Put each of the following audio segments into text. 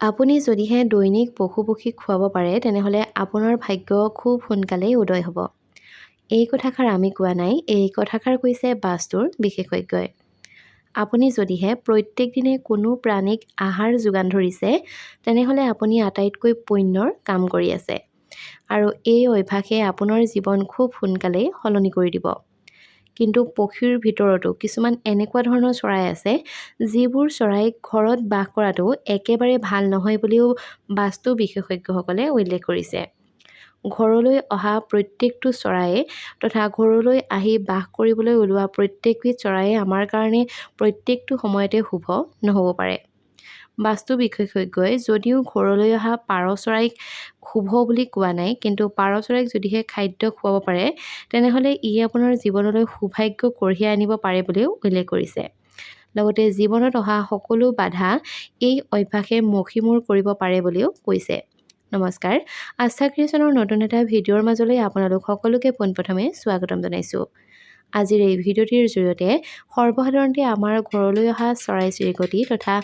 আপুনি যদিহে দৈনিক পশু-পক্ষীক খুৱাব পাৰে তেনেহ'লে আপোনাৰ ভাগ্য খুব সোনকালেই উদয় হ'ব। এই কথাষাৰ আমি কোৱা নাই, এই কথাষাৰ কৈছে বাস্তুৰ বিশেষজ্ঞই। আপুনি যদিহে প্ৰত্যেক দিনে কোনো প্ৰাণীক আহাৰ যোগান ধৰিছে তেনেহ'লে আপুনি আটাইতকৈ পুণ্যৰ কাম কৰি আছে। আৰু এই অভ্যাসে আপোনাৰ জীৱন খুব সোনকালেই সলনি কৰি দিব। কিন্তু পক্ষীৰ ভিতৰতো কিছুমান এনেকুৱা ধৰণৰ চৰাই আছে যিবোৰ চৰাইক ঘৰত বাস কৰাটো একেবাৰে ভাল নহয় বুলিও বাস্তু বিশেষজ্ঞসকলে উল্লেখ কৰিছে। ঘৰলৈ অহা প্ৰত্যেকটো চৰায়ে তথা ঘৰলৈ আহি বাস কৰিবলৈ ওলোৱা প্ৰত্যেকবিধ চৰায়ে আমাৰ কাৰণে প্ৰত্যেকটো সময়তে শুভ নহ'ব পাৰে। বাস্তু বিশেষজ্ঞই যদিও ঘৰলৈ অহা পাৰ চৰাইক শুভ বুলি কোৱা নাই, কিন্তু পাৰ চৰাইক যদিহে খাদ্য খুৱাব পাৰে তেনেহ'লে ই আপোনাৰ জীৱনলৈ সৌভাগ্য কঢ়িয়াই আনিব পাৰে বুলিও উল্লেখ কৰিছে। লগতে জীৱনত অহা সকলো বাধা এই অভ্যাসে মষিমূৰ কৰিব পাৰে বুলিও কৈছে। নমস্কাৰ, আস্থা ক্ৰিয়েশ্যনৰ নতুন এটা ভিডিঅ'ৰ মাজলৈ আপোনালোক সকলোকে পোনপ্ৰথমে স্বাগতম জনাইছোঁ। আজিৰ এই ভিডিঅ'টিৰ জৰিয়তে সৰ্বসাধাৰণতে আমাৰ ঘৰলৈ অহা চৰাই-চিৰিকটি তথা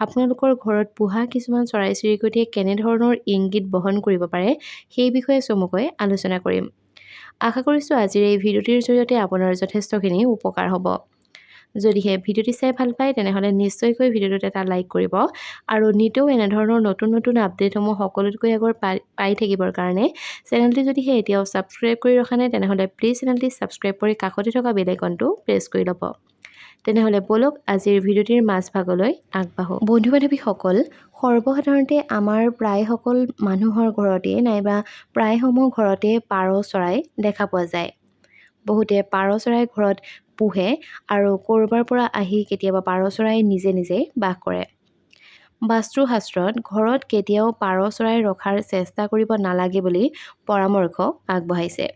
আপোনালোকৰ ঘৰত পোহা কিছুমান চৰাই-চিৰিকটিয়ে কেনেধৰণৰ ইংগিত বহন কৰিব পাৰে সেই বিষয়ে চমুকৈ আলোচনা কৰিম। আশা কৰিছোঁ আজিৰ এই ভিডিঅ'টিৰ জৰিয়তে আপোনাৰ যথেষ্টখিনি উপকাৰ হ'ব। যদিহে ভিডিঅ'টি চাই ভাল পায় তেনেহ'লে নিশ্চয়কৈ ভিডিঅ'টোত এটা লাইক কৰিব আৰু নিতৌ এনেধৰণৰ নতুন নতুন আপডেটসমূহ সকলোতকৈ আগৰ পাই থাকিবৰ কাৰণে চেনেলটি যদিহে এতিয়াও ছাবস্ক্ৰাইব কৰি ৰখা নাই তেনেহ'লে প্লিজ চেনেলটি ছাবস্ক্ৰাইব কৰি কাষতে থকা বেল আইকনটো প্ৰেছ কৰি ল'ব। তেনেহ'লে বলক আজিৰ ভিডিঅ'টিৰ মাজভাগলৈ আগবাঢ়ো। বন্ধু-বান্ধৱীসকল, সৰ্বসাধাৰণতে আমাৰ প্ৰায়সকল মানুহৰ ঘৰতে নাইবা প্ৰায়সমূহ ঘৰতে পাৰ চৰাই দেখা পোৱা যায়। বহুতে পাৰ চৰাই ঘৰত পোহে আৰু ক'ৰবাৰ পৰা আহি কেতিয়াবা পাৰ চৰাই নিজে নিজে বাস কৰে। বাস্তুশাস্ত্ৰত ঘৰত কেতিয়াও পাৰ চৰাই ৰখাৰ চেষ্টা কৰিব নালাগে বুলি পৰামৰ্শ আগবঢ়াইছে।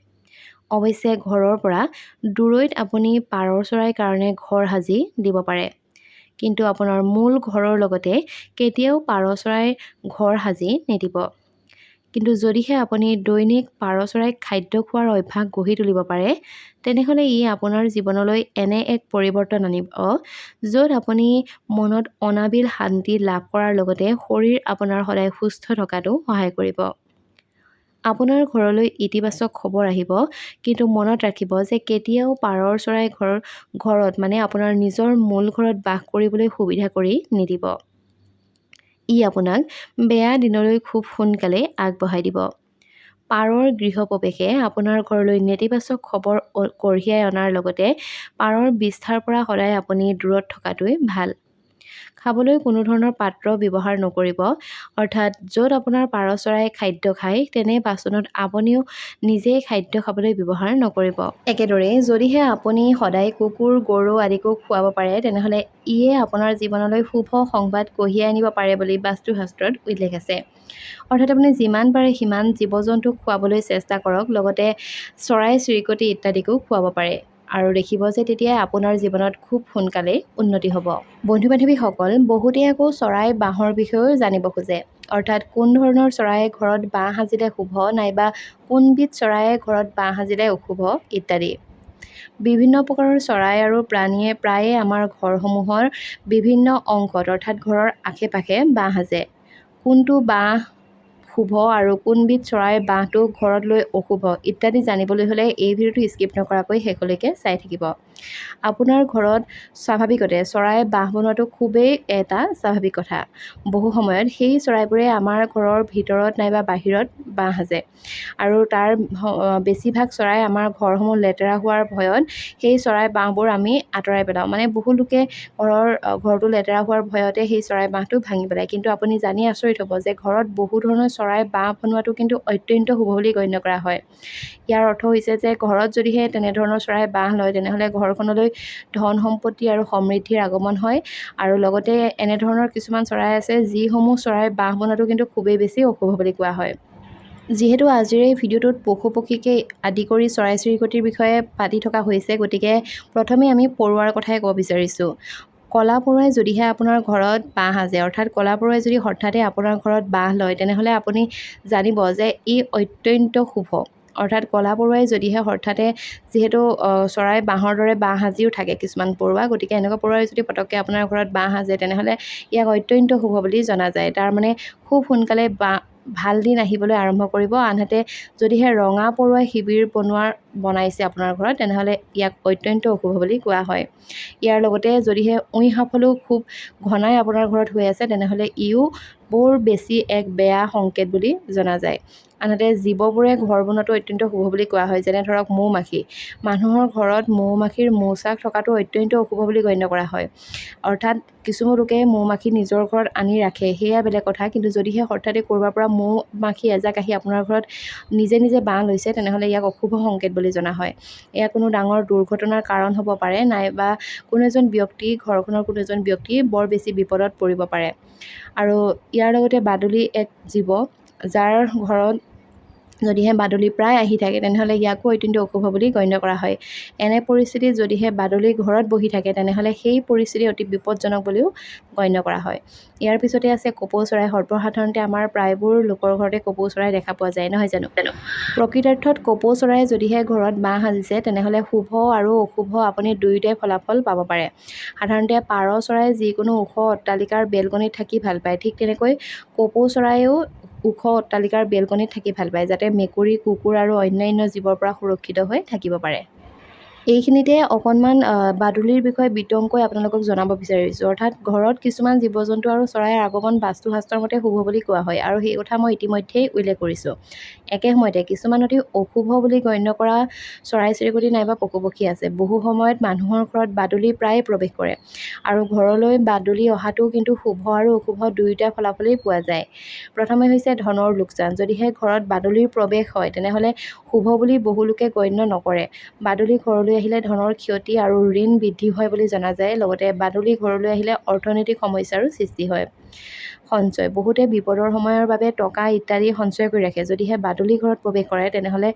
অৱশ্যে ঘৰৰ পৰা দূৰৈত আপুনি পাৰ চৰাইৰ কাৰণে ঘৰ সাজি দিব পাৰে, কিন্তু আপোনাৰ মূল ঘৰৰ লগতে কেতিয়াও পাৰ চৰাইৰ ঘৰ সাজি নিদিব। কিন্তু যদিহে আপুনি দৈনিক পাৰ চৰাইক খাদ্য খোৱাৰ অভ্যাস গঢ়ি তুলিব পাৰে তেনেহ'লে ই আপোনাৰ জীৱনলৈ এনে এক পৰিৱৰ্তন আনিব য'ত আপুনি মনত অনাবিল শান্তি লাভ কৰাৰ লগতে শৰীৰ আপোনাৰ সদায় সুস্থ থকাটো সহায় কৰিব। আপোনাৰ ঘৰলৈ ইতিবাচক খবৰ আহিব, কিন্তু মনত ৰাখিব যে কেতিয়াও পাৰৰ চৰাই ঘৰত মানে আপোনাৰ নিজৰ মূল ঘৰত বাস কৰিবলৈ সুবিধা কৰি নিদিব। ই আপোনাক বেয়া দিনলৈ খুব সোনকালে আগবঢ়াই দিব। পাৰৰ গৃহপ্ৰৱেশে আপোনাৰ ঘৰলৈ নেতিবাচক খবৰ কঢ়িয়াই অনাৰ লগতে পাৰৰ বিষ্ঠাৰ পৰা সদায় আপুনি দূৰত থকাটোৱে ভাল। খাবলৈ কোনো ধৰণৰ পাত্ৰ ব্যৱহাৰ নকৰিব, অৰ্থাৎ য'ত আপোনাৰ পাৰ চৰাই খাদ্য খায় তেনে বাচনত আপুনিও নিজেই খাদ্য খাবলৈ ব্যৱহাৰ নকৰিব। একেদৰে যদিহে আপুনি সদায় কুকুৰ, গৰু আদিকো খুৱাব পাৰে তেনেহ'লে ইয়ে আপোনাৰ জীৱনলৈ শুভ সংবাদ কঢ়িয়াই আনিব পাৰে বুলি বাস্তুশাস্ত্ৰত উল্লেখ আছে। অৰ্থাৎ আপুনি যিমান পাৰে সিমান জীৱ-জন্তুক খুৱাবলৈ চেষ্টা কৰক, লগতে চৰাই-চিৰিকটি ইত্যাদিকো খুৱাব পাৰে আৰু দেখিব যে তেতিয়া আপোনাৰ জীৱনত খুব সোনকালেই উন্নতি হ'ব। বন্ধু-বান্ধৱীসকল, বহুতে আকৌ চৰাই বাঁহৰ বিষয়েও জানিব খোজে, অৰ্থাৎ কোন ধৰণৰ চৰায়ে ঘৰত বাঁহ সাজিলে শুভ নাইবা কোনবিধ চৰায়ে ঘৰত বাঁহ সাজিলে অশুভ ইত্যাদি। বিভিন্ন প্ৰকাৰৰ চৰাই আৰু প্ৰাণীয়ে প্ৰায়ে আমাৰ ঘৰসমূহৰ বিভিন্ন অংশত অৰ্থাৎ ঘৰৰ আশে-পাশে বাঁহ সাজে। কোনটো বাঁহ শুভ আৰু কোনবিধ চৰাইৰ বাঁহটো ঘৰত লৈ অশুভ ইত্যাদি জানিবলৈ হ'লে এই ভিডিঅ'টো স্কিপ নকৰাকৈ শেষলৈকে চাই থাকিব। আপোনাৰ ঘৰত স্বাভাৱিকতে চৰাই বাঁহ বনোৱাটো খুবেই এটা স্বাভাৱিক কথা। বহু সময়ত সেই চৰাইবোৰে আমাৰ ঘৰৰ ভিতৰত নাইবা বাহিৰত বাঁহ সাজে আৰু তাৰ বেছিভাগ চৰাই আমাৰ ঘৰসমূহ লেতেৰা হোৱাৰ ভয়ত সেই চৰাই বাঁহবোৰ আমি আঁতৰাই পেলাওঁ। মানে বহু লোকে ঘৰটো লেতেৰা হোৱাৰ ভয়তে সেই চৰাই বাঁহটো ভাঙি পেলায়, কিন্তু আপুনি জানি আচৰিত হ'ব যে ঘৰত বহু ধৰণৰ চৰাই বাঁহ বনোৱাটো কিন্তু অত্যন্ত শুভ বুলি গণ্য কৰা হয়। ইয়াৰ অৰ্থ হৈছে যে ঘৰত যদিহে তেনেধৰণৰ চৰাই বাঁহ লয় তেনেহ'লে ঘৰখনলৈ ধন সম্পত্তি আৰু সমৃদ্ধিৰ আগমন হয়। আৰু লগতে এনেধৰণৰ কিছুমান চৰাই আছে যিসমূহ চৰাই বাঁহ বনোৱাটো কিন্তু খুবেই বেছি অশুভ বুলি কোৱা হয়। যিহেতু আজিৰ এই ভিডিঅ'টোত পশু-পক্ষীকে আদি কৰি চৰাই-চিৰিকটিৰ বিষয়ে পাতি থকা হৈছে, গতিকে প্ৰথমে আমি পৰুৱাৰ কথাই ক'ব বিচাৰিছোঁ। কলা পৰুৱাই যদিহে আপোনাৰ ঘৰত বাঁহ সাজে, অৰ্থাৎ কলা পৰুৱাই যদি হঠাতে আপোনাৰ ঘৰত বাঁহ লয় তেনেহ'লে আপুনি জানিব যে ই অত্যন্ত শুভ। অৰ্থাৎ ক'লা পৰুৱাই যদিহে হঠাতে যিহেতু চৰাই বাঁহৰ দৰে বাঁহ সাজিও থাকে কিছুমান পৰুৱা, গতিকে এনেকুৱা পৰুৱাই যদি পটককৈ আপোনাৰ ঘৰত বাঁহ সাজে তেনেহ'লে ইয়াক অত্যন্ত শুভ বুলি জনা যায়। তাৰ মানে খুব সোনকালে ভাল দিন আহিবলৈ আৰম্ভ কৰিব। আনহাতে যদিহে ৰঙা পৰুৱাই শিবিৰ বনাইছে আপোনাৰ ঘৰত তেনেহ'লে ইয়াক অত্যন্ত অশুভ বুলি কোৱা হয়। ইয়াৰ লগতে যদিহে উই সাফলো খুব ঘনাই আপোনাৰ ঘৰত হৈ আছে তেনেহ'লে ইও বৰ বেছি এক বেয়া সংকেত বুলি জনা যায়। আনহাতে জীৱবোৰে ঘৰ বনোৱাটো অত্যন্ত শুভ বুলি কোৱা হয়, যেনে ধৰক মৌ মাখি। মানুহৰ ঘৰত মৌ মাখিৰ মৌচাক থকাটো অত্যন্ত অশুভ বুলি গণ্য কৰা হয়। অৰ্থাৎ কিছুমান লোকে মৌ মাখি নিজৰ ঘৰত আনি ৰাখে, সেয়া বেলেগ কথা, কিন্তু যদিহে হঠাতে ক'ৰবাৰ পৰা মৌ মাখি এজাক আহি আপোনাৰ ঘৰত নিজে নিজে বাঁহ লৈছে তেনেহ'লে ইয়াক অশুভ সংকেত বুলি জনা হয়। এয়া কোনো ডাঙৰ দুৰ্ঘটনাৰ কাৰণ হ'ব পাৰে, নাইবা কোনো এজন ব্যক্তি ঘৰখনৰ কোনো এজন ব্যক্তি বৰ বেছি বিপদত পৰিব পাৰে। আৰু ইয়াৰ লগতে বাদুলি এক জীৱ, যাৰ ঘৰত যদিহে বাদুলি প্ৰায় আহি থাকে তেনেহ'লে ইয়াকো অত্যন্ত অশুভ বুলি গণ্য কৰা হয়। এনে পৰিস্থিতিত যদিহে বাদুলি ঘৰত বহি থাকে তেনেহ'লে সেই পৰিস্থিতি অতি বিপদজনক বুলিও গণ্য কৰা হয়। ইয়াৰ পিছতে আছে কপৌ চৰাই। সৰ্বসাধাৰণতে আমাৰ প্ৰায়বোৰ লোকৰ ঘৰতে কপৌ চৰাই দেখা পোৱা যায়, নহয় জানো? প্ৰকৃতাৰ্থত কপৌ চৰাই যদিহে ঘৰত বাঁহ সাজিছে তেনেহ'লে শুভ আৰু অশুভ আপুনি দুয়োটাই ফলাফল পাব পাৰে। সাধাৰণতে পাৰ চৰাই যিকোনো ওখ অট্টালিকাৰ বেলকনিত থাকি ভাল পায়, ঠিক তেনেকৈ কপৌ চৰাইও ওখ অট্টালিকাৰ বেলকনিত থাকি ভাল পায়, যাতে মেকুৰী, কুকুৰ আৰু অন্যান্য জীৱৰ পৰা সুৰক্ষিত হৈ থাকিব পাৰে। এইখিনিতে অকণমান বাদুলিৰ বিষয়ে বিতংকৈ আপোনালোকক জনাব বিচাৰিছোঁ। অৰ্থাৎ ঘৰত কিছুমান জীৱ জন্তু আৰু চৰাইৰ আগমন বাস্তুশাস্ত্ৰৰ মতে শুভ বুলি কোৱা হয়, আৰু সেই কথা মই ইতিমধ্যেই উল্লেখ কৰিছোঁ। একে সময়তে কিছুমান অতি অশুভ বুলি গণ্য কৰা চৰাই চিৰিকটি নাইবা পশু পক্ষী আছে। বহু সময়ত মানুহৰ ঘৰত বাদুলি প্ৰায়ে প্ৰৱেশ কৰে, আৰু ঘৰলৈ বাদুলি অহাটো কিন্তু শুভ আৰু অশুভ দুয়োটা ফলাফলেই পোৱা যায়। প্ৰথমে হৈছে ধনৰ লোকচান। যদিহে ঘৰত বাদুলিৰ প্ৰৱেশ হয় তেনেহ'লে শুভ বুলি বহু লোকে গণ্য নকৰে। বাদুলি ঘৰলৈ আহিলে ধনৰ ক্ষতি আৰু ঋণ বৃদ্ধি হয় বুলি জনা যায়। লগতে বাদুলি ঘৰলৈ আহিলে অৰ্থনৈতিক সমস্যাৰো সৃষ্টি হয়। সঞ্চয়। বহুতে বিপদৰ সময়ৰ বাবে টকা ইত্যাদি সঞ্চয় কৰি ৰাখে। যদিহে বাদুলি ঘৰত প্ৰৱেশ কৰে তেনেহ'লে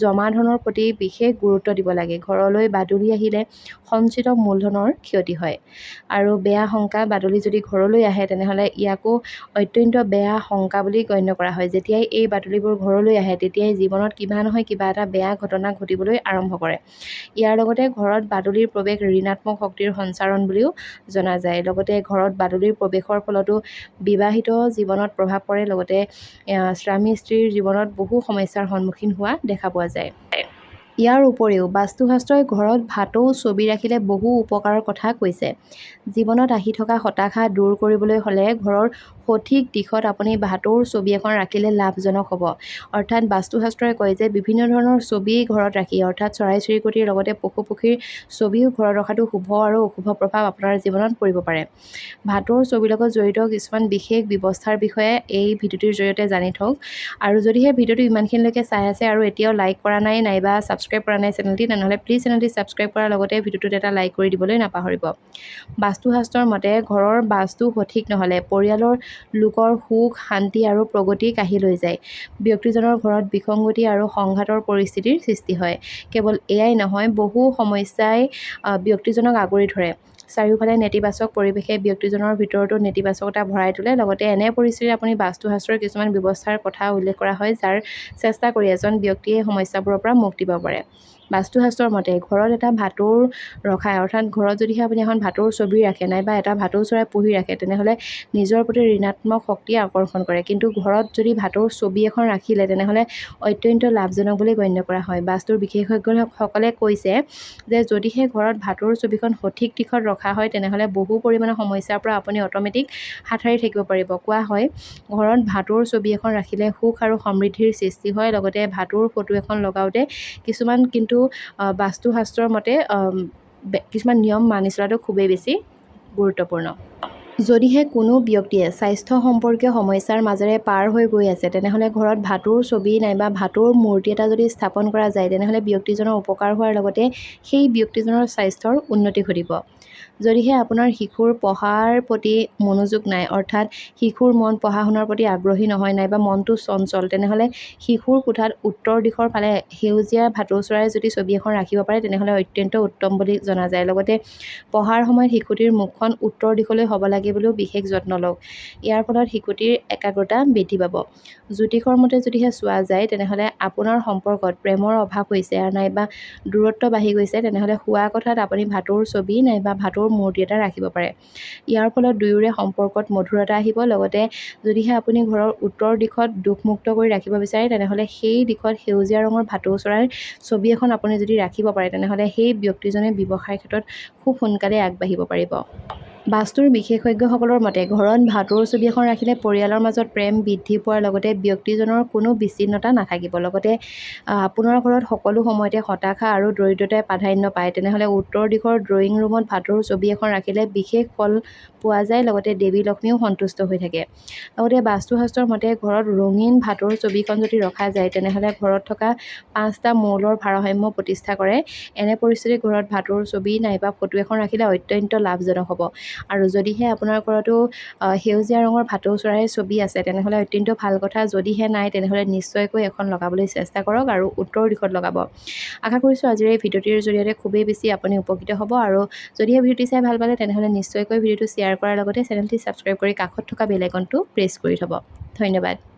জমা ধনৰ প্ৰতি বিশেষ গুৰুত্ব দিব লাগে। ঘৰলৈ বাদুলি আহিলে সঞ্চিত মূলধনৰ ক্ষতি হয়। আৰু বেয়া শংকা। বাদুলি যদি ঘৰলৈ আহে তেনেহ'লে ইয়াকো অত্যন্ত বেয়া শংকা বুলি গণ্য কৰা হয়। যেতিয়াই এই বাদুলিবোৰ ঘৰলৈ আহে তেতিয়াই জীৱনত কিবা নহয় কিবা এটা বেয়া ঘটনা ঘটিবলৈ আৰম্ভ কৰে। ইয়াৰ লগতে ঘৰত বাদুলিৰ প্ৰৱেশ ঋণাত্মক শক্তিৰ সঞ্চাৰণ বুলিও জনা যায়। লগতে ঘৰত বাদুলিৰ প্ৰৱেশৰ ফলতো বিবাহিত জীৱনত প্ৰভাৱ পৰে, লগতে স্বামী স্ত্ৰীৰ জীৱনত বহু সমস্যাৰ সন্মুখীন হোৱা দেখা পোৱা যায়। ইয়াৰ উপৰিও বাস্তুশাস্ত্ৰই ঘৰত ভাটৌ ছবি ৰাখিলে বহু উপকাৰৰ কথা কৈছে। জীৱনত আহি থকা হতাশা দূৰ কৰিবলৈ হ'লে ঘৰৰ সঠিক দিশত আপুনি ভাটৌৰ ছবি এখন ৰাখিলে লাভজনক হ'ব। অৰ্থাৎ বাস্তুশাস্ত্ৰই কয় যে বিভিন্ন ধৰণৰ ছবি ঘৰত ৰাখি, অৰ্থাৎ চৰাই চিৰিকটিৰ লগতে পশু পক্ষীৰ ছবিও ঘৰত ৰখাটো শুভ আৰু অশুভ প্ৰভাৱ আপোনাৰ জীৱনত পৰিব পাৰে। ভাটৌৰ ছবিৰ লগত জড়িত কিছুমান বিশেষ ব্যৱস্থাৰ বিষয়ে এই ভিডিঅ'টিৰ জৰিয়তে জানি থওক। আৰু যদিহে ভিডিঅ'টো ইমানখিনিলৈকে চাই আছে আৰু এতিয়াও লাইক কৰা নাই নাইবা ছাবস্ক্ৰাইব কৰা নাই চেনেলটি, তেনেহ'লে প্লিজ চেনেলটি ছাবস্ক্ৰাইব কৰাৰ লগতে ভিডিঅ'টোত এটা লাইক কৰি দিবলৈ নাপাহৰিব। বাস্তুশাস্ত্ৰৰ মতে ঘৰৰ বাস্তু সঠিক নহ'লে পৰিয়ালৰ লোকৰ সুখ, শান্তি আৰু প্ৰগতি কাঢ়ি লৈ যায়। ব্যক্তিজনৰ ঘৰত বিসংগতি আৰু সংঘাতৰ পৰিস্থিতিৰ সৃষ্টি হয়। কেৱল এয়াই নহয়, বহু সমস্যাই ব্যক্তিজনক আগুৰি ধৰে। চাৰিওফালে নেতিবাচক পৰিৱেশে ব্যক্তিজনৰ ভিতৰতো নেতিবাচকতা ভৰাই তোলে। লগতে এনে পৰিস্থিতিত আপুনি বাস্তুশাস্ত্ৰৰ কিছুমান ব্যৱস্থাৰ কথা উল্লেখ কৰা হয়, যাৰ চেষ্টা কৰি এজন ব্যক্তিয়ে সমস্যাবোৰৰ পৰা মুক্তি পাব পাৰে। বাস্তুশাস্ত্ৰৰ মতে ঘৰত এটা ভাটৌৰ ৰখায়, অৰ্থাৎ ঘৰত যদিহে আপুনি এখন ভাটৌৰ ছবি ৰাখে নাইবা এটা ভাটৌ চৰাই পুহি ৰাখে তেনেহ'লে নিজৰ প্ৰতি ঋণাত্মক শক্তিয়ে আকৰ্ষণ কৰে। কিন্তু ঘৰত যদি ভাটৌৰ ছবি এখন ৰাখিলে তেনেহ'লে অত্যন্ত লাভজনক বুলি গণ্য কৰা হয়। বাস্তুৰ বিশেষজ্ঞসকলে কৈছে যে যদিহে ঘৰত ভাটৌৰ ছবিখন সঠিক দিশত ৰখা হয় তেনেহ'লে বহু পৰিমাণৰ সমস্যাৰ পৰা আপুনি অট'মেটিক হাত সাৰি থাকিব পাৰিব। কোৱা হয় ঘৰত ভাটৌৰ ছবি এখন ৰাখিলে সুখ আৰু সমৃদ্ধিৰ সৃষ্টি হয়। লগতে ভাটৌৰ ফটো এখন লগাওঁতে কিছুমান কিন্তু বাস্তুশাস্ত্ৰৰ মতে কিছুমান নিয়ম মানি চলাটো খুবেই বেছি গুৰুত্বপূৰ্ণ। যদিহে কোনো ব্যক্তিয়ে স্বাস্থ্য সম্পৰ্কীয় সমস্যাৰ মাজেৰে পাৰ হৈ গৈ আছে তেনেহ'লে ঘৰত ভাটৌৰ ছবি নাইবা ভাটৌৰ মূৰ্তি এটা যদি স্থাপন কৰা যায় তেনেহ'লে ব্যক্তিজনৰ উপকাৰ হোৱাৰ লগতে সেই ব্যক্তিজনৰ স্বাস্থ্যৰ উন্নতি ঘটিব। যদিহে আপোনাৰ শিশুৰ পঢ়াৰ প্ৰতি মনোযোগ নাই, অৰ্থাৎ শিশুৰ মন পঢ়া শুনাৰ প্ৰতি আগ্ৰহী নহয়, নাইবা মনটো চঞ্চল, তেনেহ'লে শিশুৰ কোঠাত উত্তৰ দিশৰ ফালে সেউজীয়া ভাটৌ চৰাইৰ যদি ছবি এখন ৰাখিব পাৰে তেনেহ'লে অত্যন্ত উত্তম বুলি জনা যায়। লগতে পঢ়াৰ সময়ত শিশুটিৰ মুখখন উত্তৰ দিশলৈ হ'ব লাগে বুলিও বিশেষ যত্ন লওক। ইয়াৰ ফলত শিশুটিৰ একাগ্ৰতা বৃদ্ধি পাব। জ্যোতিষৰ মতে যদিহে চোৱা যায় তেনেহ'লে আপোনাৰ সম্পৰ্কত প্ৰেমৰ অভাৱ হৈছে নাইবা দূৰত্ব বাঢ়ি গৈছে, তেনেহ'লে শোৱা কোঠাত আপুনি ভাটৌৰ ছবি নাইবা ভাটৌৰ মূৰ্তি এটা ৰাখিব পাৰে। ইয়াৰ ফলত দুয়োৰে সম্পৰ্কত মধুৰতা আহিব। লগতে যদিহে আপুনি ঘৰৰ উত্তৰ দিশত দুখমুক্ত কৰি ৰাখিব বিচাৰে তেনেহ'লে সেই দিশত সেউজীয়া ৰঙৰ ভাটৌ চৰাইৰ ছবি এখন আপুনি যদি ৰাখিব পাৰে তেনেহ'লে সেই ব্যক্তিজনে ব্যৱসায়ৰ ক্ষেত্ৰত খুব সোনকালে আগবাঢ়িব পাৰিব। বাস্তুৰ বিশেষজ্ঞসকলৰ মতে ঘৰত ভাটৌৰ ছবি এখন ৰাখিলে পৰিয়ালৰ মাজত প্ৰেম বৃদ্ধি পোৱাৰ লগতে ব্যক্তিজনৰ কোনো বিচ্ছিন্নতা নাথাকিব। লগতে আপোনাৰ ঘৰত সকলো সময়তে হতাশা আৰু দৰিদ্ৰতাই প্ৰাধান্য পায়, তেনেহ'লে উত্তৰ দিশৰ ড্ৰয়িং ৰুমত ভাটৌৰ ছবি এখন ৰাখিলে বিশেষ ফল পোৱা যায়। লগতে দেৱী লক্ষ্মীও সন্তুষ্ট হৈ থাকে। লগতে বাস্তুশাস্ত্ৰৰ মতে ঘৰত ৰঙীন ভাটৌৰ ছবিখন যদি ৰখা যায় তেনেহ'লে ঘৰত থকা 5টা মৌলৰ ভাৰসাম্য প্ৰতিষ্ঠা কৰে। এনে পৰিস্থিতিত ঘৰত ভাটৌৰ ছবি নাইবা ফটো এখন ৰাখিলে অত্যন্ত লাভজনক হ'ব। আৰু যদিহে আপোনাৰ ঘৰতো সেউজীয়া ৰঙৰ ভাটৌ চৰাইৰ ছবি আছে তেনেহ'লে অত্যন্ত ভাল কথা। যদিহে নাই তেনেহ'লে নিশ্চয়কৈ এখন লগাবলৈ চেষ্টা কৰক আৰু উত্তৰ দিশত লগাব। আশা কৰিছোঁ আজিৰ এই ভিডিঅ'টিৰ জৰিয়তে খুবেই বেছি আপুনি উপকৃত হ'ব। আৰু যদিহে ভিডিঅ'টি চাই ভাল পালে তেনেহ'লে নিশ্চয়কৈ ভিডিঅ'টো শ্বেয়াৰ কৰাৰ লগতে চেনেলটি ছাবস্ক্ৰাইব কৰি কাষত থকা বেল আইকনটো প্ৰেছ কৰি থ'ব। ধন্যবাদ।